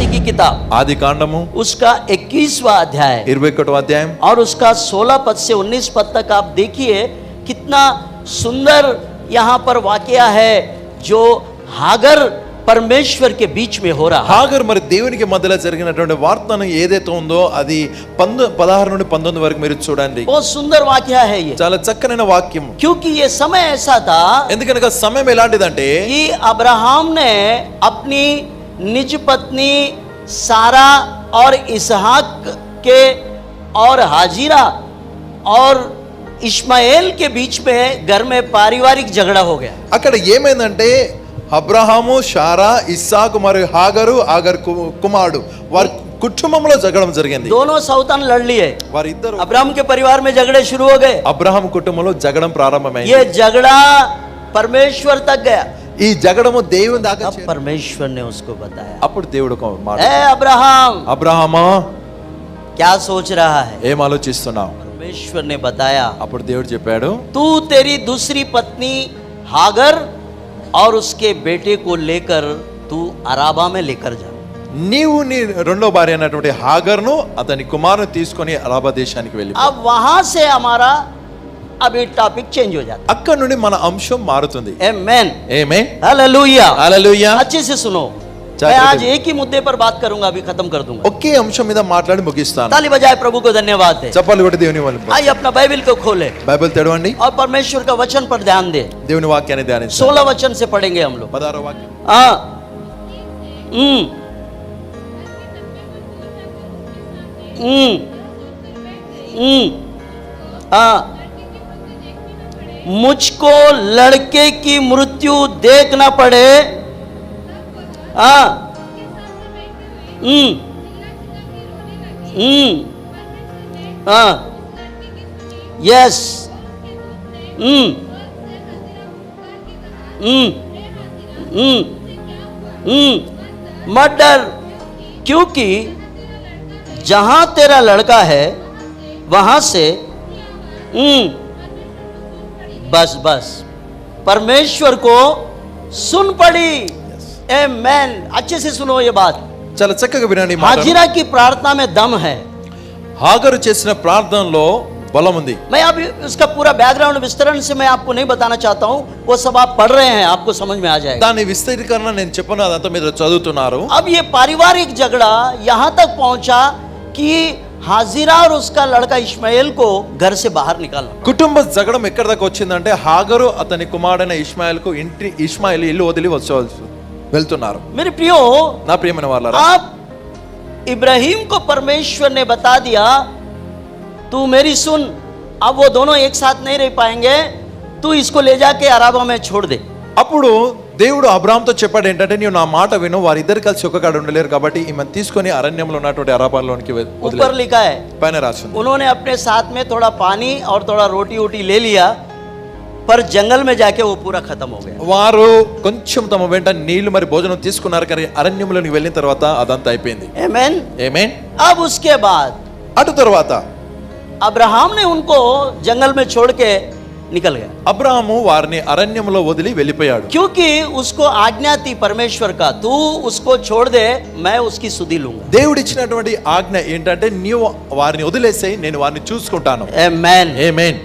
उत्पत्ति की किताब ఆది కాండము उसका 21वां अध्याय 21వ అధ్యాయం और उसका 16 पद से 19 पद तक आप देखिए कितना सुंदर यहाँ पर वाकया है जो हागर परमेश्वर के बीच में हो रहा है। హాగర్ మరి దేవునికి మధ్యలో జరిగినటువంటి వార్తను ఏదైతే ఉందో అది 16 నుండి 19 వరకు మీరు చూడండి. बहुत सुंदर वाकया है ये, చాలా చక్కనైన వాక్యం. क्योंकि ये समय ऐसा था ఎందుకనగా సమయం ఎలాంటిదంటే कि अब्राहम ने अपनी निज पत्नी सारा और इसहाक के और हाजिरा और इश्माएल के बीच में घर में पारिवारिक झगड़ा हो गया। అక్కడ ఏమైందంటే అబ్రహాము షారా ఇస్సాకు మరియు హాగరు ఆగర్ కుమారుడు వారి కుటుంబంలో జగడం జరిగింది. दोनों सौतन लड़ लिए, వారిద్దరు अब्राहम के परिवार में झगड़े शुरू हो गए। అబ్రహాము కుటుంబంలో జగడం ప్రారంభమైంది. ये झगड़ा परमेश्वर तक गया। ఈ జగడము దేవుని దాకా अब परमेश्वर ने उसको बताया, అప్పుడు దేవుడు ఒక మాట, ए अब्राहम అబ్రహామా क्या सोच रहा है? ఏం ఆలోచిస్తున్నావు? परमेश्वर ने बताया, అప్పుడు దేవుడు చెప్పాడు, तू तेरी दूसरी पत्नी हागर और उसके बेटे को लेकर तू अराबा में लेकर जा। నీవు నీ రెండో భార్య అయినటువంటి హాగర్ను అతని కుమారుని తీసుకొని అరాబా దేశానికి వెళ్ళి. अब वहां से हमारा अभी टॉपिक चेंज हो जाता అక్కడ నుండి మన అంశం మారుతుంది. है। आमेन, ఆమేన్, हालेलुया, హల్లెలూయా. अच्छे से सुनो, मैं आज एक ही मुद्दे पर बात करूंगा, अभी खत्म कर दूंगा। ఒకే అంశం మీద మాట్లాడి ముగిస్తాను. ताली बजाए प्रभु को धन्यवाद दे। చెప్పాలి కొట్టి దేవుని వాళ్ళు आइए अपना बाइबल को खोले బైబిల్ తెరవండి, और परमेश्वर का वचन पर ध्यान दे। దేవుని వాక్యాన్ని ధ్యానించండి. 16 वचन से पढ़ेंगे हम लोग। 16వ వాక్యం. हाँ, हाँ, मुझको लड़के की मृत्यु देखना पड़े, हाँ, हाँ, यस, मत डर, क्योंकि जहां तेरा लड़का है वहां से बस बस परमेश्वर को सुन पड़ी। आमेन, अच्छे से सुनो ये बात। చాలా చక్కగా వినండి ఈ మాట. हाजिरा की प्रार्थना में दम है। హాగరు చేసిన ప్రార్థనలో బలం ఉంది. मैं अभी उसका पूरा बैकग्राउंड विस्तरण से मैं आपको नहीं बताना चाहता हूँ, वो सब आप पढ़ रहे हैं, आपको समझ में आ जाएगा। దాని విస్తీర్ణన నేను చెప్పను, అదంతా మీరు చదువుతున్నారు. अब ये पारिवारिक झगड़ा यहाँ तक पहुंचा कि हाजिरा और उसका लड़का इश्माएल को घर से बाहर निकालना। కుటుంబ జగడం ఎక్కడ దాకా వచ్చిందంటే హాగరు అతని కుమారుడైన ఇష్మాయేలు ఇల్లు వదిలి వెళ్తున్నారు. मेरे प्रियो, నా ప్రియమైన వాళ్ళారా, आप इब्राहिम को परमेश्वर ने बता दिया, तू मेरी सुन, अब वो दोनों एक साथ नहीं रह पाएंगे, तू इसको ले जाके अराबा में छोड़ दे। అప్పుడు దేవుడు అబ్రాహాంతో చెప్పాడు ఏంటంటే, నీవు నా మాట విను, వారిద్దరు కలిసి ఒక కాడ ఉండలేరు కాబట్టి ఈమెను తీసుకొని అరణ్యంలో ఉన్నటువంటి అరాబాలోనికి వదిలే. ऊपर लिखा है, పైన రాసింది, उन्होंने अपने साथ में थोड़ा पानी और थोड़ा रोटी वोटी ले लिया, पर जंगल में जाके वो पूरा खत्म हो गया। వారు కొంచెం తమ వెంట నీళ్లు మరి భోజనం తీసుకున్నారు, కానీ అరణ్యంలోకి వెళ్ళిన తర్వాత అదంతా అయిపోయింది. आमेन। ఆమేన్. अब उसके बाद అటు తర్వాత अब्राहम ने उनको जंगल में छोड़ के निकल गया, అబ్రాహాము వారిని అరణ్యంలో వదిలి వెళ్ళిపోయాడు. क्योंकि उसको आज्ञा थी परमेश्वर का, तू उसको छोड़ दे, मैं उसकी सुधि लूंगा। దేవుడు ఇచ్చినటువంటి ఆజ్ఞ ఏంటంటే, నీవు వారిని వదిలేసేయి, నేను వారిని చూసుకుంటాను. आमेन। ఆమేన్.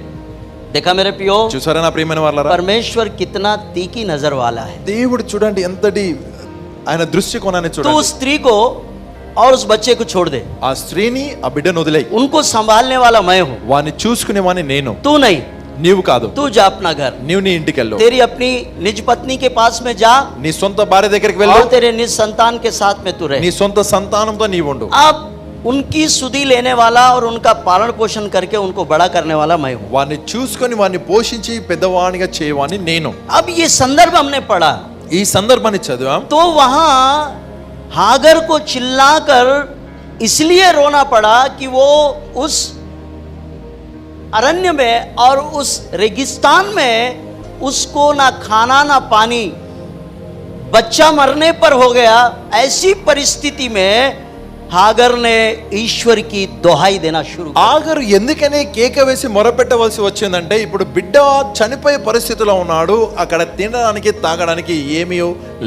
देखा मेरे पियो, చూసారా నా ప్రియమైన వాళ్ళారా, परमेश्वर कितना तीखी नजर वाला है। దేవుడు చూడండి ఎంతటి ఆయన దృష్టికోణాన్ని तू చూడండి. उस स्त्री को और उस बच्चे को छोड़ दे, ఆ స్త్రీని ఆ బిడ్డను వదిలేయి, उनको संभालने वाला मैं हूँ, వారిని చూసుకునేవాని నేను, तू नहीं। నీవు కాదు. तू जा अपना घर, నీవు నీ ఇంటికి వెళ్ళు, तेरी अपनी निज पत्नी के पास में जा, నీ సొంత భార్య దగ్గరికి వెళ్ళు, और तेरे निज संतान के साथ में तू నీ रहे। సొంత సంతానంతో నీవు ఉండు. अब उनकी सुधि लेने वाला और उनका पालन पोषण करके उनको बड़ा करने वाला मैं हूँ। వారిని చూసుకొని వారిని పోషించి పెద్దవాణిగా చేయవాని నేను. अब ये संदर्भ हमने पढ़ा, ఈ సందర్భాన్ని చదివాం. तो वहां हागर को चिल्लाकर इसलिए रोना पड़ा कि वो उस अरण्य में और उस रेगिस्तान में उसको ना खाना ना पानी, बच्चा मरने पर हो गया। ऐसी परिस्थिति में हागर ने ईश्वर की दोहाई देना शुरू किया। ఆగరు ఎందుకని కేక వేసి మొరపెట్టవలసి వచ్చిందంటే ఇప్పుడు బిడ్డ చనిపోయే పరిస్థితిలో ఉన్నాడు, అక్కడ తినడానికి తాగడానికి ఏమీ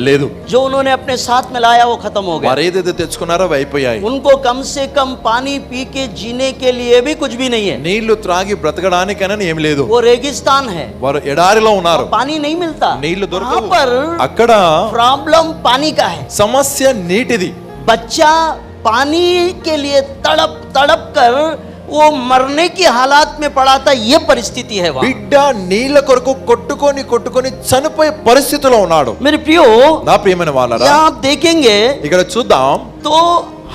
లేదు. जो उन्होंने अपने साथ में लाया वो खत्म हो गया। వారు ఏదైతే తెచ్చుకున్నారో అవి అయిపోయాయి. उनको कम से कम पानी पी के जीने के लिए भी कुछ भी नहीं है। నీళ్లు త్రాగి బ్రతకడానికైనా ఏమి లేదు. वो रेगिस्तान है, వారు ఎడారిలో ఉన్నారు, पानी नहीं मिलता। నీళ్లు वहाँ దొరకవు. पर అక్కడ प्रॉब्लम पानी का है। సమస్య నీటిది. बच्चा पानी के लिए तड़प तड़प कर वो मरने की हालात में पड़ा था। ये परिस्थिति है वहाँ। బిడ్డ నీళ్ల కొరకు కొట్టుకొని కొట్టుకొని చనిపోయే పరిస్థితిలో ఉన్నాడు. मेरे प्रियो, నా ప్రియమైన వాళ్ళారా, यहाँ आप देखेंगे ఇక్కడ చూద్దాం. तो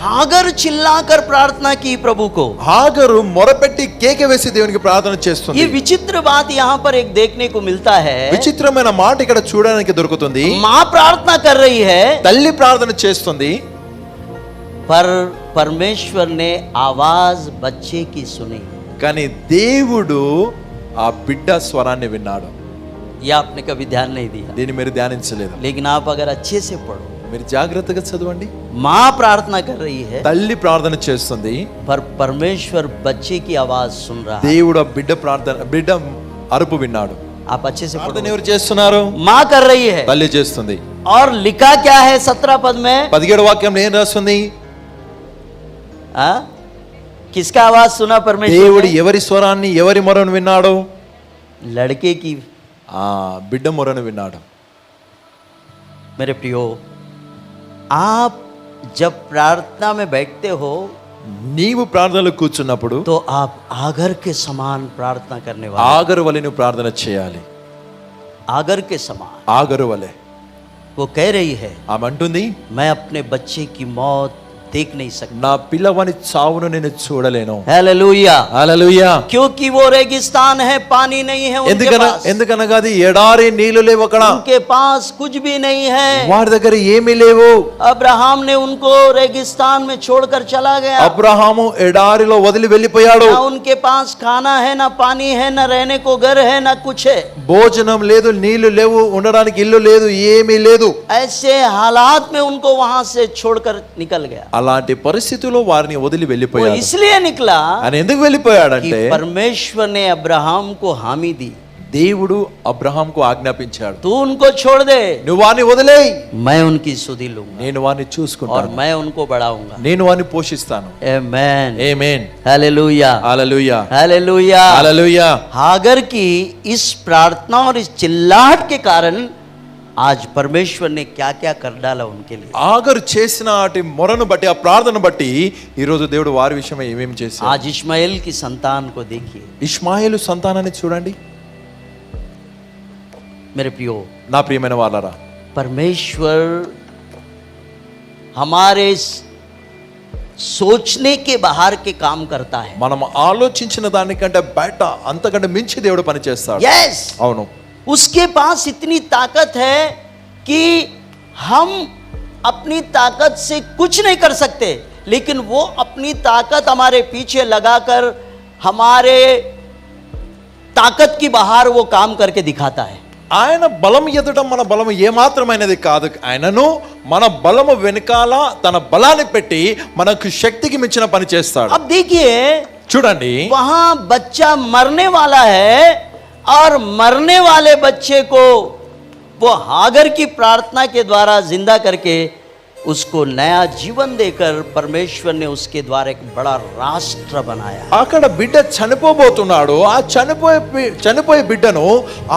हागर चिल्लाकर प्रार्थना की प्रभु को। హాగరు మొరపెట్టి కేక వేసి దేవునికి ప్రార్థన చేస్తుంది. ये विचित्र बात यहाँ पर एक देखने को मिलता है। విచిత్రమైన మాట ఇక్కడ చూడడానికి దొరుకుతుంది. माँ प्रार्थना कर रही है, తల్లి ప్రార్థన చేస్తుంది, पर परमेश्वर ने आवाज बच्चे की सुनी। కానీ దేవుడు ఆ బిడ్డ స్వరాన్ని విన్నాడు. ये आपने कभी ध्यान नहीं दिया, దీన్ని మీరు ధ్యానించలేదు. लेकिन आप अगर अच्छे से पढ़ो, మీరు జాగ్రత్తగా చదవండి. माँ प्रार्थना कर रही है, తల్లి ప్రార్థన చేస్తుంది, पर परमेश्वर बच्चे की आवाज सुन रहा है। దేవుడు ఆ బిడ్డ అరుపు విన్నాడు. आप अच्छे से ప్రార్థన पढ़ो। ఎవరు చేస్తున్నారు? माँ कर रही है। తల్లి చేస్తుంది. और लिखा क्या है 17 पद में? 17వ వాక్యంలో ఏం రాస్తుంది? हाँ? किसका आवाज सुना परमेश्वर దేవుడు ने? ఎవరి స్వరాన్ని ఎవరి మొరను విన్నాడు? लड़के की। ఆ బిడ్డ మొరను విన్నాడు. मेरे प्रियो, आप जब प्रार्थना में बैठते हो నీవు ప్రార్థనలో కూర్చున్నప్పుడు तो आप आगर के समान प्रार्थना करने वाले। ఆగరు వలె నువ్వు ప్రార్థన చేయాలి. आगर के समान। ఆగరు వలె. वो कह रही है, ఆమె అంటుంది, मैं अपने बच्चे की मौत देख नहीं सकता। నా పిల్లవాని చావును నేను చూడలేను. हालेलुया। హల్లెలూయా. क्योंकि वो रेगिस्तान है, पानी नहीं है उनके पास। ఎందుకనగా అది ఎడారి నీళ్లు లేవు అక్కడ. उनके पास कुछ भी नहीं है। వారి దగ్గర ఏమీ లేవు. अब्राहम ने उनको रेगिस्तान में छोड़कर चला गया। అబ్రహాము ఎడారిలో వదిలి వెళ్ళిపోయాడు. ना उनके पास खाना है, ना पानी है, ना रहने को घर है, ना कुछ है। భోజనం లేదు, నీళ్లు లేవు, ఉండడానికి ఇల్లు లేదు, ఏమీ లేదు. ऐसे हालात में उनको वहां से छोड़कर निकल गया। అలాంటి పరిస్థితుల్లో వారిని వదిలి वो వెళ్ళిపోయాడు. इसलिए निकला ఆయన ఎందుకు कि వెళ్ళిపోయాడంటే परमेश्वर ने अब्राहम को हामी दी, దేవుడు అబ్రహాంకు ఆజ్ఞాపించాడు, तू उनको छोड़ दे, నువ్వు వారిని వదిలేయ్, मैं उनकी सुधि लूंगा నేను వారిని और చూసుకుంటాను, मैं उनको बढ़ाऊंगा। నేను వారిని పోషిస్తాను. आमेन। ఆమేన్. हालेलुया। హల్లెలూయా. हालेलुया। హల్లెలూయా. हागर की इस प्रार्थना और इस चिल्लाहट के कारण आज परमेश्वर ने क्या क्या कर डाला उनके लिए। ఆగరు చేసిన అటు మొరను బట్టి, ఆ ప్రార్థన బట్టి ఈ రోజు దేవుడు వారి విషయమై ఏమేమి చేశాడు. आज इश्माएल की संतान को देखिए। ఇష్మాయేలు సంతానాన్ని చూడండి. मेरे प्रियो, నా ప్రియమైన వాళ్ళారా, परमेश्वर हमारे सोचने के बाहर के काम करता है। మనం ఆలోచించిన దానికంటే బయట అంతకంటే మించి దేవుడు పని చేస్తాడు. यस, అవును. उसके पास इतनी ताकत है कि हम अपनी ताकत से कुछ नहीं कर सकते, लेकिन वो अपनी ताकत हमारे पीछे लगाकर हमारे ताकत की बाहर वो काम करके दिखाता है। ఆయన బలం ఎదుట మన బలము ఏమాత్రమైనది కాదు. ఆయనను మన బలము వెనకాల తన బలాన్ని పెట్టి మనకు శక్తికి మించిన పని చేస్తాడు. अब देखिए, చూడండి, वहां बच्चा मरने वाला है और मरने वाले बच्चे को वो हागर की प्रार्थना के द्वारा जिंदा करके उसको नया जीवन देकर परमेश्वर ने उसके द्वारा एक बड़ा राष्ट्र बनाया। అక్కడ బిడ్డ చనిపోబోతున్నాడు. ఆ చనిపోయే బిడ్డను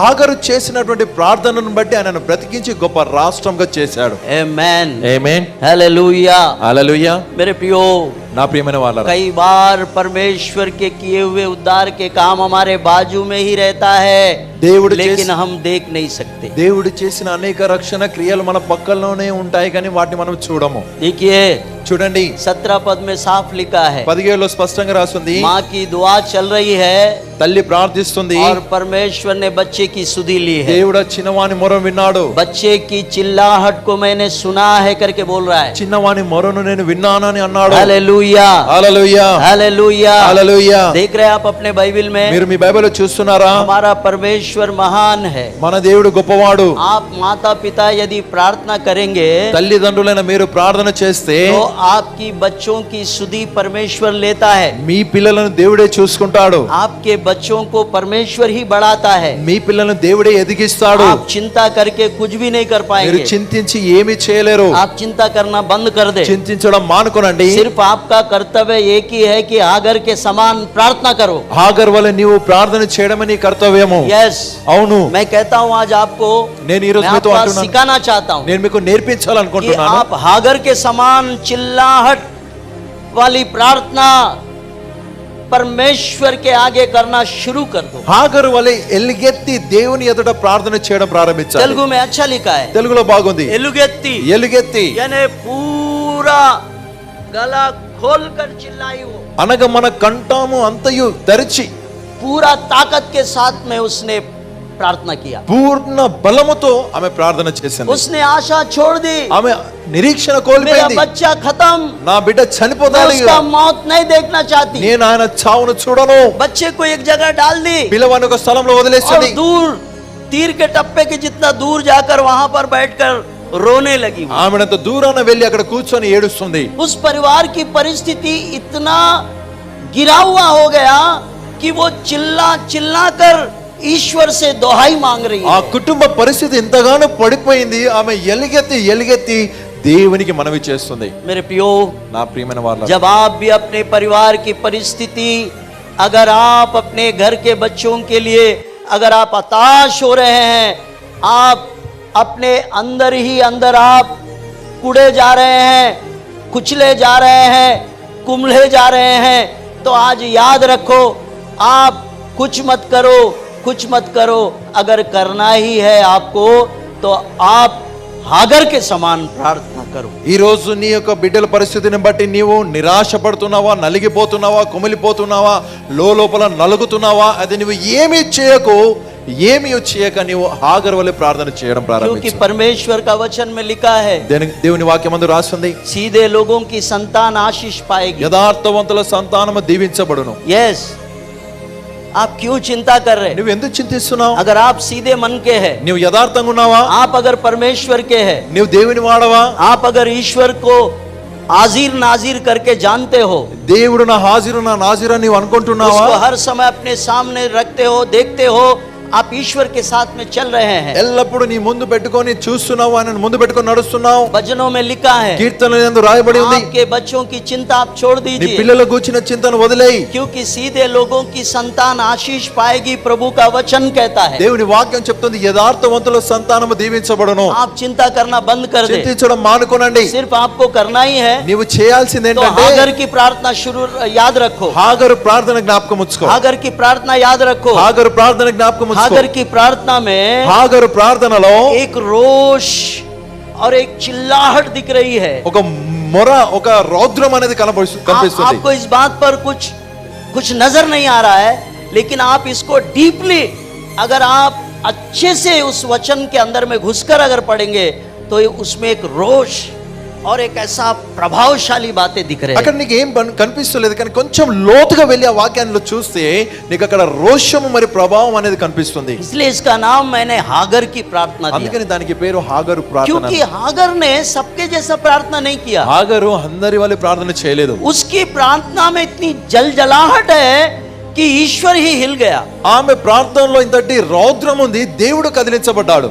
ఆగరు చేసినటువంటి ప్రార్థనను బట్టి ఆయనను బ్రతికించి గొప్ప రాష్ట్రంగా చేశాడు. आमेन। ఆమేన్. हालेलुया। హల్లెలూయా. मेरे प्रियो, నా ప్రియమైన వాళ్ళారా, कई बार परमेश्वर के किए हुए उद्धार के काम हमारे बाजू में ही रहता है, దేవుడు लेकिन हम देख नहीं सकते। దేవుడు చేసిన అనేక రక్షణ క్రియలు మన పక్కల్లోనే ఉంటాయి, కానీ వాటిని మనం చూడము. देखिए, చూడండి, 17 पद में साफ लिखा है, 17లో స్పష్టంగా రాస్తుంది, माँ की दुआ चल रही है తల్లి ప్రార్థిస్తుంది, और परमेश्वर ने बच्चे की सुधि ली है। దేవుడు చిన్నవాని మొర విన్నాడు. बच्चे की चिल्लाहट को मैंने सुना है करके बोल रहा है। చిన్నవాని మొరను నేను విన్నానని అన్నాడు. हालेलुया। హల్లెలూయా. हालेलुया। హల్లెలూయా. देख रहे हैं आप अपने बाइबल में? మీరు మీ బైబిల్లో చూస్తున్నారా? हमारा परमेश्वर परमेश्वर महान है। మన దేవుడు గొప్పవాడు. आप माता पिता यदि प्रार्थना करेंगे తల్లిదండ్రులైన మీరు ప్రార్థన చేస్తే तो आपकी बच्चों की सुधि परमेश्वर लेता है। మీ పిల్లలను దేవుడే చూసుకుంటాడు. आपके बच्चों को परमेश्वर ही बढ़ाता है। మీ పిల్లలను దేవుడే ఎదిగిస్తాడు. आप चिंता करके कुछ भी नहीं कर మీరు पाएंगे। చింతించి ఏమీ చేయలేరు. आप चिंता करना बंद कर दे। చింతించడం మానుకోనండి. सिर्फ आपका कर्तव्य एक ही है कि हागर के समान प्रार्थना करो। హాగర్ వలె నీవు ప్రార్థన చేయడమే నీ కర్తవ్యము. यस, అవును. मैं कहता हूँ आज आपको, నేను ఈ రోజు मैं మీతో आपको అంటున్నాను, सिखाना चाहता हूँ నేను మీకు कि నేర్పించాలనుకుంటున్నాను. आप हागर के समान चिल्लाहट वाली प्रार्थना परमेश्वर के आगे करना शुरू कर दो। హాగర్ వలె ఎలుగెత్తి దేవుని ఎదుట ప్రార్థన చేయడం ప్రారంభించాలి. तेलुगु में अच्छा लिखा है, తెలుగులో బాగుంది. एलुगेत्ती, ఎలుగెత్తి यानी पूरा गला खोल कर चिल्लाई वो, అనగా మన కంఠము అంతయు తెరిచి पूरा ताकत के साथ में उसने प्रार्थना किया। పూర్ణ బలముతో ఆమె ప్రార్థన చేసింది. उसने आशा छोड़ दी, ఆమె నిరీక్షణ मेरा కోల్పోయింది. बच्चा खत्म, నా బిడ్డ मैं చనిపోతాడు, उसका मौत नहीं देखना चाहती। నేను ఆయన చావును చూడను. बच्चे को एक जगह डाल दी పిల్లవాడిని ఒక స్థలంలో और వదిలేసింది. दूर तीर के टप्पे के जितना दूर जाकर वहां पर बैठकर रोने लगी वो। ఆమెనంత దూరాన వెళ్ళి అక్కడ కూర్చొని ఏడుస్తుంది. उस परिवार की परिस्थिति इतना गिरा हुआ हो गया कि वो चिल्ला चिल्ला कर ईश्वर से दोहाई मांग रही ఆ है। కుటుంబ పరిస్థితి ఎంతగానో పడిపోయింది. ఆమె ఎలుగెత్తి దేవునికి మనవి చేస్తుంది. मेरे प्रियो, నా ప్రియమైన వారు, जब आप भी अपने परिवार की परिस्थिति, अगर आप अपने घर के बच्चों के लिए अगर आप हताश हो रहे हैं, आप अपने अंदर ही अंदर आप कुड़े जा रहे हैं, कुचले जा रहे हैं, कुम्हले जा रहे हैं, तो आज याद रखो, आप कुछ मत करो। अगर करना ही है आपको तो आप हागर के समान प्रार्थना करो। ఈ రోజు నీ యొక్క బిడ్డల పరిస్థితిని బట్టి నీవు నిరాశ పడుతున్నావా, నలిగిపోతున్నావా, కుమిలిపోతున్నావా, లోపల నలుగుతున్నావా, అది నువ్వు ఏమీ చేయక నీవు హాగర్ వలె ప్రార్థన చేయడం क्योंकि ప్రారంభించు. परमेश्वर का वचन में लिखा है, దేవుని వాక్యమందు రాస్తుంది, सीधे लोगों की संतान आशीष पाएगी। యథార్థవంతుల సంతానము దీవించబడును. यस, आप क्यों चिंता कर रहे? నువ్వు ఎందుకు చింతిస్తున్నావు? अगर आप सीधे मन के हैं, నువ్వు యథార్థంగా ఉన్నావా? आप अगर परमेश्वर के हैं, నువ్వు దేవుని వాడవా? आप अगर ईश्वर को हाजिर नाजिर करके जानते हो, దేవుడు నా హాజిరు నా నాజిరా నీవు అనుకుంటున్నావా? उसको हर समय अपने सामने रखते हो, देखते हो, आप ईश्वर के साथ में चल रहे हैं। ఎల్లప్పుడు నీ ముందు పెట్టుకొని చూస్తున్నావు, ఆయన ముందు పెట్టుకొని నడుస్తున్నావు. भजनों में लिखा है, కీర్తనలందు రాయబడి ఉంది, आपके बच्चों की चिंता आप छोड़ నీ दीजिए, పిల్లల గురించిన చింతను వదిలేయి. क्योंकि सीधे लोगों की संतान आशीष पाएगी, प्रभु का वचन कहता है। దేవుని వాక్యం చెప్తుంది, యథార్థవంతుల సంతానము దీవించబడును. आप चिंता करना बंद कर दे, చింతించడం మానుకోనండి. सिर्फ आपको करना ही है। నీవు చేయాల్సింది तो ఏంటంటే हागर की प्रार्थना शुरू याद रखो, హాగరు ప్రార్థన జ్ఞాపకం ఉంచుకో. हागर की प्रार्थना याद रखो। హాగరు ప్రార్థన జ్ఞాపకం ఉంచుకో. हागर की प्रार्थना में హాగరు ప్రార్థనలో एक रोष और एक चिल्लाहट दिख रही है। ఒక మొర, ఒక రౌద్రం అనేది కనిపిస్తుంది. आपको इस बात पर कुछ नजर नहीं आ रहा है, लेकिन आप इसको डीपली अगर आप अच्छे से उस वचन के अंदर में घुसकर अगर पढ़ेंगे तो उसमें एक रोष और एक ऐसा प्रभावशाली बातें दिख रहे అక్కడ हैं। నీకు ఏం కనిపిస్తలేదు, కానీ కొంచెం లోతుగా వెళ్ళి ఆ వాక్యాన్ని చూస్తే నీకు అక్కడ రోషము మరి ప్రభావం అనేది కనిపిస్తుంది. इसलिए इसका नाम मैंने हागर की प्रार्थना दिया, అందుకని దానికి పేరు హాగరు ప్రార్థన. क्योंकि हागर ने सबके जैसा प्रार्थना नहीं किया। హాగరు అందరి వాళ్ళ ప్రార్థన చేయలేదు. उसकी प्रार्थना में इतनी जलजलाहट है कि ईश्वर ही हिल गया। ఆమె ప్రార్థనలో ఇంతటి రౌద్రం ఉంది, దేవుడు కదిలించబడ్డాడు.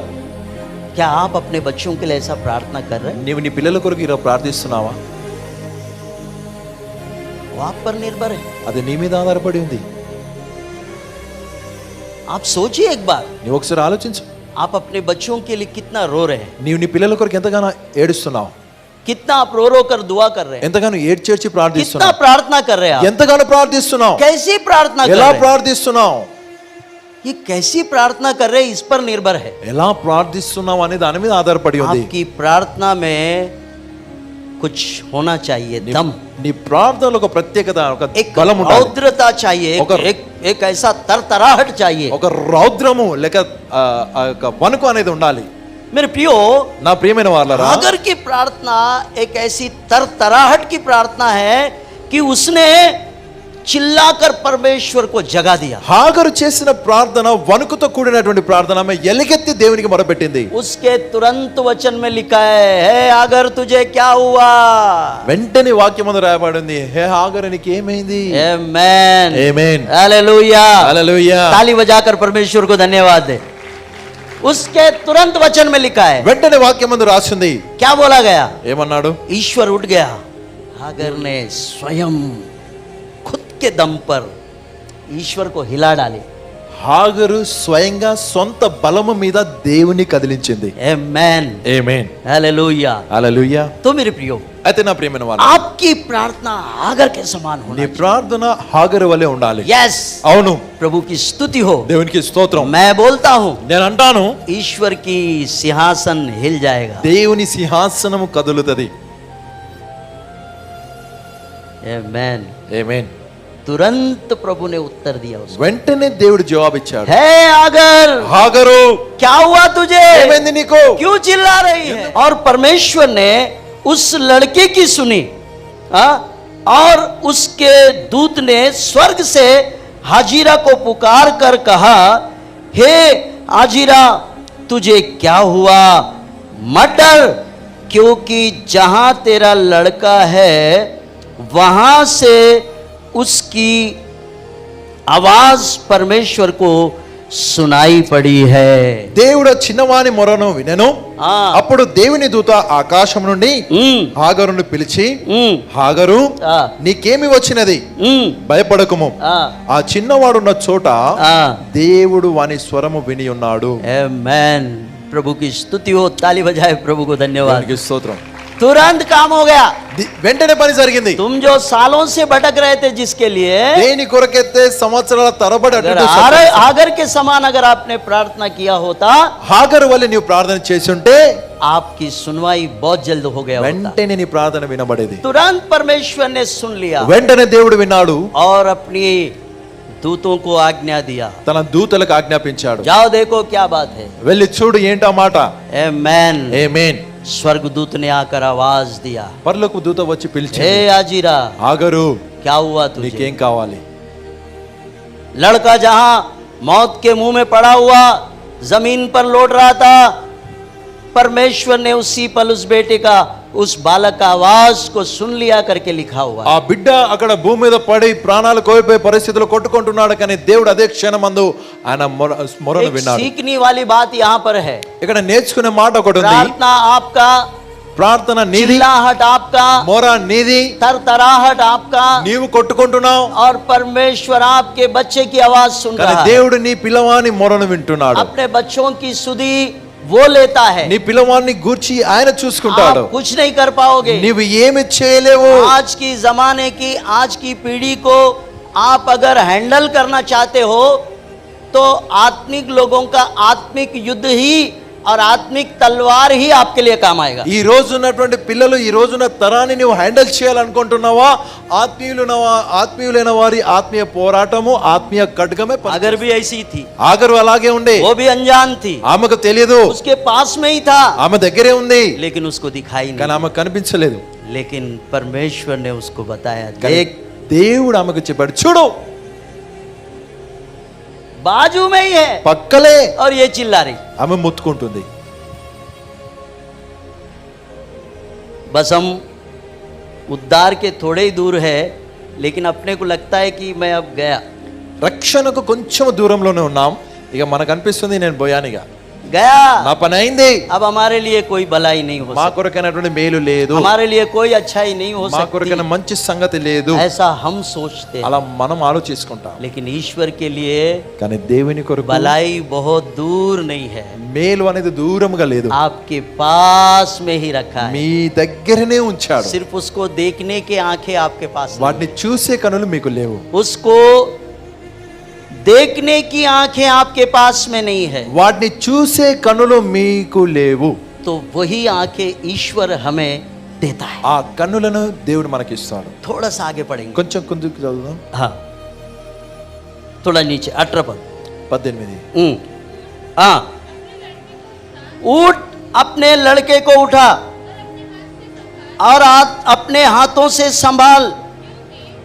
क्या आप अपने बच्चों के लिए ऐसा प्रार्थना कर रहे हैं? నీవు నీ పిల్లల కొరకు ఇలా ప్రార్థిస్తున్నావా? वो आप पर निर्भर है। అది నీ మీద ఆధారపడి ఉంది. आप सोचिए एक बार, నీవు ఒకసారి ఆలోచించు, आप अपने बच्चों के लिए कितना रो रहे हैं, నీవు నీ పిల్లల కొరకు ఎంతగానో ఏడుస్తున్నావు, कितना आप रो कर दुआ कर रहे हैं, ఎంతగానో ఏడ్చేర్చి कितना ప్రార్థిస్తున్నావు, प्रार्थना कर रहे हैं आप? ఎంతగానో ప్రార్థిస్తున్నావు, कैसी प्रार्थना कर ఎలా रहे हैं? ప్రార్థిస్తున్నావు, ये कैसी प्रार्थना कर रहे हैं, इस पर निर्भर है। ఎలా ప్రార్థిస్తున్నావు అనే దాని మీద ఆధారపడి ఉంది. आपकी प्रार्थना में कुछ होना चाहिए, दम, నీ ప్రార్థనలో ఒక ప్రత్యేకత, ఒక एक బలం ఉండాలి, रौद्रता चाहिए, एक ऐसा तरतराहट चाहिए। ఒక రౌద్రము లేక ఒక వణుకు అనేది ఉండాలి. मेरे प्रियो, నా ప్రియమైన వారలారా, हागर की प्रार्थना एक ऐसी तरतराहट की प्रार्थना है कि उसने चिल्लाकर परमेश्वर को जगा दिया। హాగరు చేసిన ప్రార్థన వణుకుతో కూడినటువంటి ప్రార్థన. ఆమె ఎలుగెత్తి దేవునికి మొరపెట్టింది. उसके तुरंत वचन में लिखा है हागर तुझे क्या हुआ। వెంటనే వాక్యమందు రాయబడింది, హే హాగరు నీకు ఏమైంది? आमेन ఆమేన్, हालेलुया హల్లెలూయా. ताली बजाकर परमेश्वर को धन्यवाद दे। उसके तुरंत वचन में लिखा है, వెంటనే వాక్యమందు రాసింది, क्या बोला गया? ఏమన్నాడు? ईश्वर उठ गया, हागर ने स्वयं खुद के दम पर ईश्वर को हिला डाली। హాగరు స్వయంగా సొంత బలము మీద దేవుని కదిలించింది. आमेन ఆమేన్, हालेलुया। హల్లెలూయా. तो मेरे प्रियो, అయితే నా ప్రియమైన వారు, आपकी प्रार्थना हागर के समान होना నీ चाहिए। ప్రార్థన హాగరు వలె ఉండాలి. यस, అవును, प्रभु की स्तुति हो। దేవునికి స్తోత్రం. मैं बोलता हूँ నేను అంటాను, ईश्वर की सिंहासन हिल जाएगा। దేవుని సింహాసనము కదులుతది. आमेन। ఆమేన్. तुरंत प्रभु ने उत्तर दिया उसको, వెంటనే దేవుడు జవాబిచ్చాడు, हे हागर హాగరు क्या हुआ तुझे, ఏమైంది నీకు? क्यों चिल्ला रही है? और परमेश्वर ने उस लड़के की सुनी, हाँ? और उसके दूत ने स्वर्ग से हाजिरा को पुकार कर कहा, हे हाजिरा तुझे क्या हुआ, मत डर, क्योंकि जहां तेरा लड़का है वहां से उसकी आवाज परमेश्वर को सुनाई पड़ी है। దేవుడు చిన్నవాని మొరను వినెను. हाँ। అప్పుడు దేవుని దూత ఆకాశం నుండి హాగరును పిలిచి, హాగరు हाँ। నీకేమి వచ్చినది? భయపడకుము. हाँ। ఆ చిన్నవాడున్న చోట हाँ। దేవుడు వాని స్వరము విని ఉన్నాడు. आमेन। प्रभु की स्तुति हो, ताली बजाए प्रभु को धन्यवाद। దేవునికి స్తోత్రం. तुरंत काम हो गया। వెంటనే పని జరిగింది. तुम जो सालों से भटक रहे थे जिसके लिए, దేని కొరకైతే సంవత్సరాల తరబడి अगर అటు ఇటు आगर के समान अगर आपने प्रार्थना किया होता, హాగరు వల్ల నీవు ప్రార్థన చేసి ఉంటే आपकी सुनवाई बहुत जल्द हो गया होता। వెంటనే నీ ప్రార్థన వినబడేది. तुरंत परमेश्वर ने सुन लिया వెంటనే దేవుడు విన్నాడు, और अपनी दूतों को आज्ञा दिया, తన దూతలకు ఆజ్ఞాపించాడు, जाओ देखो क्या बात है। వెళ్ళి చూడు ఏంటా మాట. आमेन। ఆమేన్. स्वर्गदूत ने आकर आवाज दिया, పరలోక దూత వచ్చి పిలిచి, हे आजीरा హాగరు क्या हुआ तुझे? నీకేం కావాలి? लड़का जहां मौत के मुंह में पड़ा हुआ जमीन पर लौट रहा था, परमेश्वर ने उसी पल उस बेटे का, उस बालक का आवाज को सुन लिया करके लिखा हुआ ఆ है। బిడ్డ అక్కడ భూమి మీద పడి ప్రాణాలు కోల్పోయే పరిస్థితుల్లో కొట్టుకుంటున్నాడు, కానీ దేవుడు అదే క్షణమందు ఆయన మొరను एक విన్నాడు. सीखने वाली बात यहाँ पर है, ఇక్కడ నేర్చుకునే మాట ఒకటి ఉంది. प्रार्थना आपका, ప్రార్థన నీది, चिल्लाहट आपका, మొర నీది, तरतराहट आपका, నీవు కొట్టుకుంటున్నావు, और परमेश्वर आपके बच्चे की आवाज सुन కానీ रहा है। దేవుడు నీ పిల్లవాని మొరను వింటున్నాడు. अपने बच्चों की सुधी वो लेता है, నీ పిల్లవాన్ని గూర్చి ఆయన చూసుకుంటాడు. आप कुछ नहीं कर पाओगे। నీవు ఏమి చేయలేవు. आज की जमाने की, आज की पीढ़ी को आप अगर हैंडल करना चाहते हो तो आत्मिक लोगों का आत्मिक युद्ध ही और आत्मिक तलवार ही आपके लिए काम आएगा। ఈ రోజు ఉన్నటువంటి పిల్లలు, ఈ రోజున తరాన్ని నువ్వు హ్యాండిల్ చేయాలనుకుంటున్నావా? ఆత్మీయులైన వారి ఆత్మీయ పోరాటము, ఆత్మీయ ఖడ్గమే अगर भी ऐसी थी, ఆగరు అలాగే ఉండే. वो भी अनजान थी, ఆమెకు తెలియదు, उसके पास में ही था, ఆమె దగ్గరే ఉంది, लेकिन उसको दिखाई కానీ नहीं। ఆమె కనిపించలేదు. लेकिन परमेश्वर ने उसको बताया, కానీ देख దేవుడు ఆమెకు చెప్పాడు, చూడు बाजू में ही है, పక్కలే. और ये चिल्ला रही। ఆమె ముత్తుకుంటుంది. बस हम उद्धार के थोड़े ही दूर है, लेकिन अपने को लगता है कि मैं अब गया, రక్షణకు కొంచెం దూరంలోనే ఉన్నాం. ఇక మనకు అనిపిస్తుంది నేను పోయానిగా, गया, నా పని అయింది, अब हमारे लिए कोई भलाई नहीं हो మా सकती, కొరకైనటువంటి మేలు లేదు, हमारे लिए कोई अच्छाई नहीं हो మా కొరకైన सकती, మంచి సంగతి లేదు, ऐसा हम सोचते हैं। అలా మనం ఆలోచించుకుంటాం. लेकिन ईश्वर के लिए కానీ దేవుని కొరకు भलाई बहुत दूर नहीं है, మేలు అనేది దూరంగా లేదు, आपके पास में ही रखा है। మీ దగ్గరనే ఉంచాడు. सिर्फ उसको देखने के आंखें आपके पास नहीं, వాటిని చూసే కనులు మీకు లేవు, उसको देखने की आंखें आपके पास में नहीं है, వాటిని చూసే కనులు మీకు లేవు. तो वही आंखें ईश्वर हमें देता है। ఆ కన్నులను దేవుడు మనకిస్తాడు. थोड़ा सा आगे पढ़ेंगे, కొంచెం కుందుకు చదువుదాం. हाँ थोड़ा नीचे 18 पद। 18. हाँ, उठ अपने लड़के को उठा और अपने हाथों से संभाल,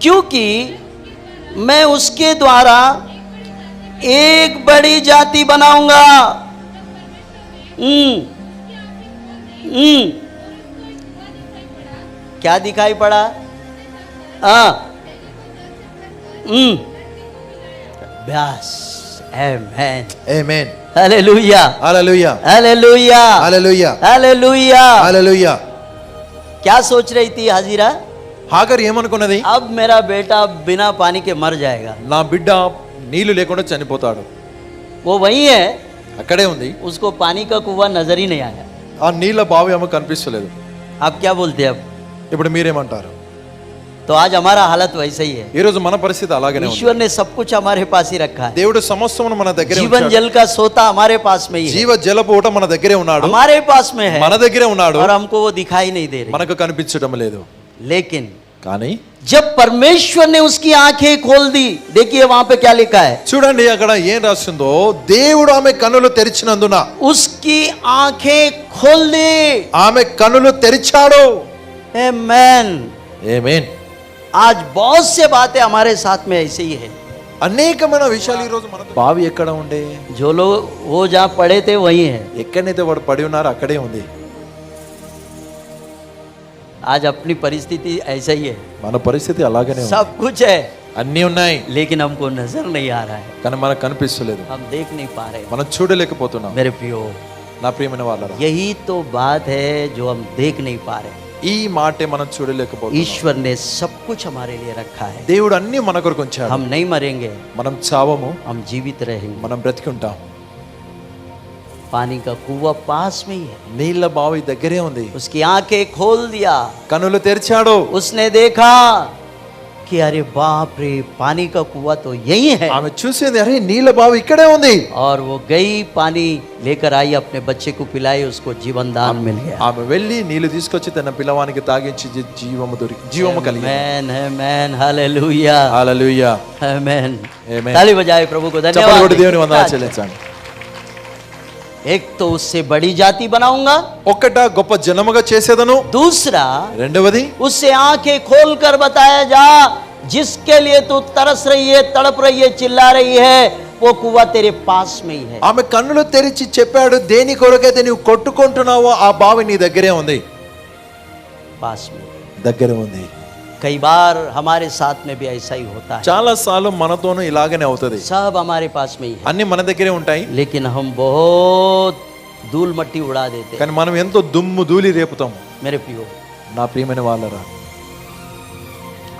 क्योंकि मैं उसके द्वारा एक बड़ी जाति बनाऊंगा। क्या दिखाई पड़ा? Beas. Amen. Amen. Hallelujah. Hallelujah. Hallelujah. Hallelujah. Hallelujah. Hallelujah. क्या सोच रही थी हाजिरा? హాగర్ ఏమనుకున్నది? अब मेरा बेटा बिना पानी के मर जाएगा। నా బిడ్డ నీళ్లు లేకుండా చనిపోతాడు. वो वही है, అక్కడే ఉంది. उसको पानी का कुआं नजर ही नहीं आया। ఆ నీళ్ల బావి ఆమె కనిపిస్తలేదు. आप क्या बोलते हैं अब? ఇప్పుడు మీరేమంటారు? तो आज हमारा हालत वैसे ही है। ఈ రోజు మన పరిస్థితి అలాగనే ఉంది. ईश्वर ने सब कुछ हमारे पास ही रखा है। దేవుడు సమస్తమును మన దగ్గరే जीवन ఉంచాడు. जल का सोता हमारे पास में ही है, జీవ జలపు ఊట మన దగ్గరే ఉన్నాడు. हमारे पास में है, మన దగ్గరే ఉన్నాడు. और हमको वो दिखाई नहीं दे रही। మనకు కనిపించడం లేదు. लेकिन కానీ जब परमेश्वर ने उसकी आंखें खोल दी, देखिए वहां पे क्या लिखा है। చూడండి అక్కడ ఏం రాసిందో, దేవుడు ఆమె కన్నులు తెరిచినందున, उसकी आंखें खोल दी। ఆమె కన్నులు తెరిచాడు. आमेन। ఆమేన్. आज बहुत से बातें हमारे साथ में ऐसे ही है। అనేకమైన విషయాలు ఈ రోజు మన బావి ఎక్కడ ఉండే, जो लोग वो जहाँ पड़े थे वही है। ఎక్కడైతే వాడు పడి ఉన్నారు అక్కడే ఉంది. आज अपनी परिस्थिति ऐसा ही है, మన పరిస్థితి అలాగనే ఉంది. सब कुछ है అన్నీ ఉన్నాయి लेकिन हमको नजर नहीं आ रहा है, కానీ మనకు కనిపిస్తలేదు. हम देख नहीं पा रहे। మనం చూడలేకపోతున్నాం. मेरे प्रियो, నా ప్రియమైన వాళ్ళరా, यही तो बात है जो हम देख नहीं पा रहे। ఈ మాటే మనం చూడలేకపోతున్నాం. ईश्वर ने सब कुछ हमारे लिए रखा है। దేవుడు అన్ని మన కొరకు ఉంచాడు. हम नहीं मरेंगे, మనం చావము, हम जीवित रहेंगे। మనం బ్రతికుంటాం. पानी का कुआं पास में ही है। నీళ్ళ బావి దగ్గరే ఉంది. उसकी आंखें खोल दिया, కన్నులు తెరిచాడు. उसने देखा कि अरे बाप रे, पानी का कुआं तो यही है। ఆమె చూసింది, అరే నీళ్ళ బావి ఇక్కడే ఉంది. और वो गई, पानी लेकर आई, अपने बच्चे को पिलाई, उसको जीवन दान मिल गया। ఆమె వెళ్ళి నీళ్లు తీసుకొచ్చి తన పిల్లవానికి తాగించి జీవము కలిగింది. आमेन। आमेन। हालेलुया। హల్లెలూయా. आमेन। आमेन। ताली बजाए प्रभु को చప్పట్లు धन्यवाद। కొట్టి దేవుని వందనాలు చెల్లించండి. एक तो उससे बड़ी जाति बनाऊंगा, ఒక్కట గొప్ప జనముగా చేసేదను. दूसरा రెండవది, उससे आंखें खोल कर बताया जा, जिसके लिए तू तरस रही है, तड़प रही है, चिल्ला रही है, वो कुआं तेरे पास में ही है। ఆమె కన్నులు తెరిచి చెప్పాడు, దేని కొరకైతే నీవు కొట్టుకుంటున్నావో ఆ బావి నీ దగ్గరే ఉంది. पास में। దగ్గరే ఉంది. कई बार हमारे साथ में भी ऐसा ही होता है, చాలా సార్లు మనతోనూ ఇలాగనే అవుతది. सब हमारे पास में ही है, అన్ని మన దగ్గరే ఉంటాయి, लेकिन हम बहुत धूल मट्टी उड़ा देते हैं। కానీ మనం ఎంతో దుమ్ము ధూళి రేపుతాం. मेरे प्रियो, నా ప్రియమైన వాళ్ళరా,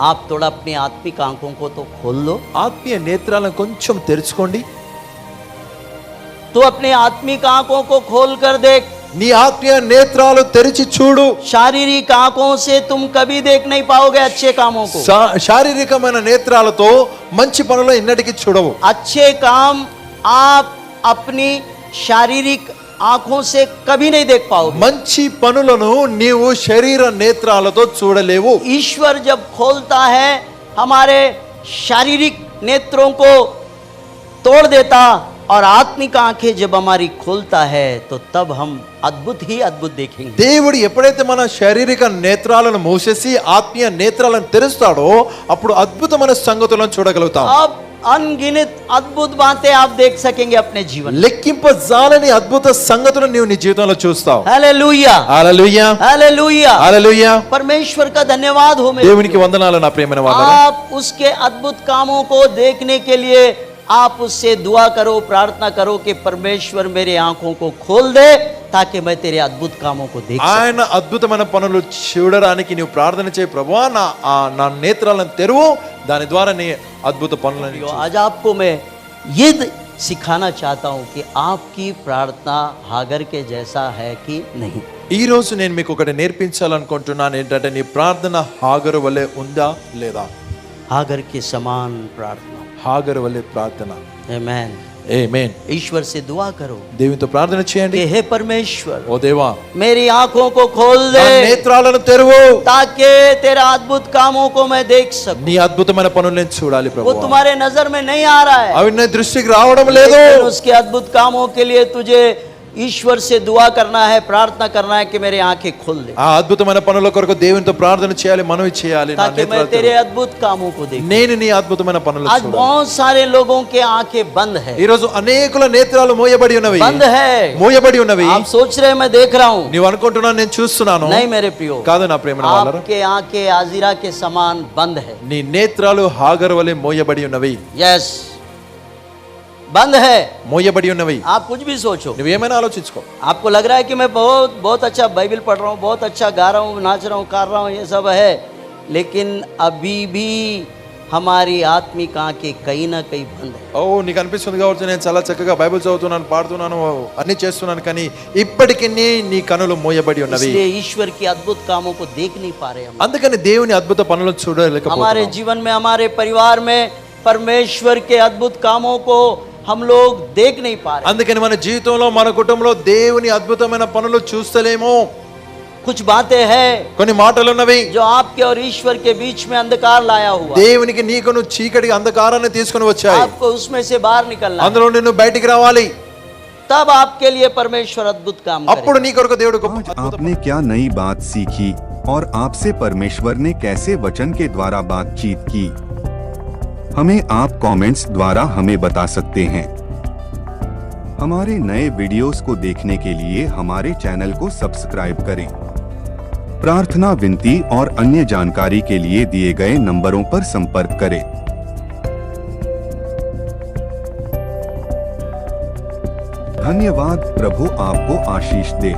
आप थोड़ा अपनी आत्मिक आंखों को तो खोल लो। ఆత్మీయ నేత్రాలను కొంచెం తెరుచుకోండి. तो अपने आत्मिक आंखों को खोल कर देख। నీ ఆత్మీయ నేత్రాలు తెరిచి చూడు. शारीरिक आंखों से तुम कभी देख नहीं पाओगे अच्छे कामों को। శారీరకమైన నేత్రాలతో మంచి పనులు ఎన్నటికీ చూడవు. अच्छे काम आप अपनी शारीरिक आंखों से कभी नहीं देख पाओगे। మంచి పనులను నీవు శరీర నేత్రాలతో చూడలేవు. ईश्वर जब खोलता है हमारे शारीरिक नेत्रों को तोड़ देता, और आत्मिक आंखें जब हमारी खोलता है तो तब हम अद्भुत ही अद्भुत देखेंगे। దేవుడు ఎప్పుడైతే మన శారీరక నేత్రాలను మూసేసి ఆత్మీయ నేత్రాలను తెరుస్తాడో అప్పుడు అద్భుతమైన సంగతులను చూడగలుగుతాం. अब अनगिनत अद्भुत बातें आप देख सकेंगे अपने जीवन में। లెక్కింపజాలని అద్భుత సంగతులను నీవు నీ జీవితంలో చూస్తావు. हालेलुया। హల్లెలూయా. हालेलुया। హల్లెలూయా. परमेश्वर का धन्यवाद हो मेरे దేవునికి వందనాలు నా ప్రియమైన వాళ్ళారా. आप उसके अद्भुत कामों को देखने के लिए आप उससे दुआ करो, प्रार्थना करो कि परमेश्वर मेरे आंखों को खोल दे, ताकि मैं तेरे अद्भुत कामों को देख सकूं। ఆయన అద్భుతమైన పనులు చూడడానికి నీవు ప్రార్థన చేయి, ప్రభువా నా నేత్రాలను తెరువు, దాని ద్వారా నీ అద్భుత పనులను तो आज आपको मैं ये सिखाना चाहता हूं कि आपकी प्रार्थना हागर के जैसा है कि नहीं। ఈ రోజు నేను మీకు ఒకటి నేర్పించాలనుకుంటున్నాను, ఏంటంటే నీ ప్రార్థన హాగరు వలె ఉందా లేదా? हागर के समान प्रार्थना। హాగరు వలె ప్రార్థన. आमेन। ఆమేన్. ईश्वर से दुआ करो దేవునితో ప్రార్థన చేయండి. कि हे परमेश्वर, ఓ దేవా, मेरी आंखों को खोल నా दे, నేత్రాలను తెరువు, ताकि तेरा अद्भुत कामों को मैं देख सकूं। నీ అద్భుతమైన పనులు నేను చూడాలి वो ప్రభువా. तुम्हारे नजर में नहीं आ रहा है, అవి నా దృష్టికి రావడం లేదు, लेकिन उसके अद्भुत कामों के लिए तुझे ईश्वर से दुआ करना है, प्रार्थना करना है कि मेरी आंखें खुल दे, ఆ అద్భుతమైన పనుల కొరకు దేవునితో ప్రార్థన చేయాలి, మనవి చేయాలి. నా ताकि मैं నేత్రాలు तेरे తెరవు. अद्भुत कामों को देखूं। నేను నీ అద్భుతమైన పనులు आज చూడాలి. बहुत सारे लोगों के आंखें बंद है, ఈ రోజు అనేకుల నేత్రాలు మోయబడి ఉన్నవి, बंद है। మోయబడి ఉన్నవి. आप सोच रहे हैं मैं देख रहा हूँ, నీవు అనుకుంటున్నావు నేను చూస్తున్నాను. नहीं मेरे प्रियो, కాదు నా ప్రేమ వాళ్ళారా, आपके आंखें आजिरा के समान बंद है। నీ నేత్రాలు హాగరు వలె మోయబడి ఉన్నవి, यस, बंद है। మోయబడి ఉన్నవి. आप कुछ भी सोचो, నువ్వేమైనా ఆలోచించుకో. आपको लग रहा है कि मैं बहुत बहुत अच्छा बाइबल पढ़ रहा हूँ, बहुत अच्छा गा रहा हूँ, नाच रहा हूँ, कर रहा हूँ, ये सब है, लेकिन अभी भी हमारी आत्मिक आंखें कहीं ना कहीं बंद है। ఓ నీకు అనిపిస్తుంది కావచ్చు నేను చాలా చక్కగా బైబిల్ చదువుతున్నాను, పాడుతున్నాను, అన్ని చేస్తున్నాను, కానీ ఇప్పటికీ నీ కనులు మోయబడి ఉన్నవి. इसलिए ईश्वर की अद्भुत कामों को देख नहीं पा रहे हम। అందుకని దేవుని అద్భుత పనులను हमारे చూడలేకపోతున్నాం. जीवन में, हमारे परिवार में परमेश्वर के अद्भुत कामों को हम लोग देख नहीं पा रहे। అందుకని మన జీవితంలో మన కుటుంబంలో దేవుని అద్భుతమైన పనులు చూస్తలేము. कुछ बातें हैं కొన్ని మాటలు ఉన్నవి जो आपके और ईश्वर के बीच में अंधकार लाया हुआ, దేవునికి నీకును చీకటి అంధకారాన్ని తీసుకొని వచ్చాయి. आपको उसमें से बाहर निकलना है। అందులో నువ్వు బయటికి రావాలి. तब आपके लिए परमेश्वर अद्भुत काम అప్పుడు करेगा। నీ కొరకు దేవుడు గొప్ప आज అద్భుతం. आपने क्या नई बात सीखी और आपसे परमेश्वर ने कैसे वचन के द्वारा बातचीत की, हमें आप कमेंट्स द्वारा हमें बता सकते हैं। हमारे नए वीडियोस को देखने के लिए हमारे चैनल को सब्सक्राइब करें। प्रार्थना, विनती और अन्य जानकारी के लिए दिए गए नंबरों पर संपर्क करें। धन्यवाद। प्रभु आपको आशीष दे।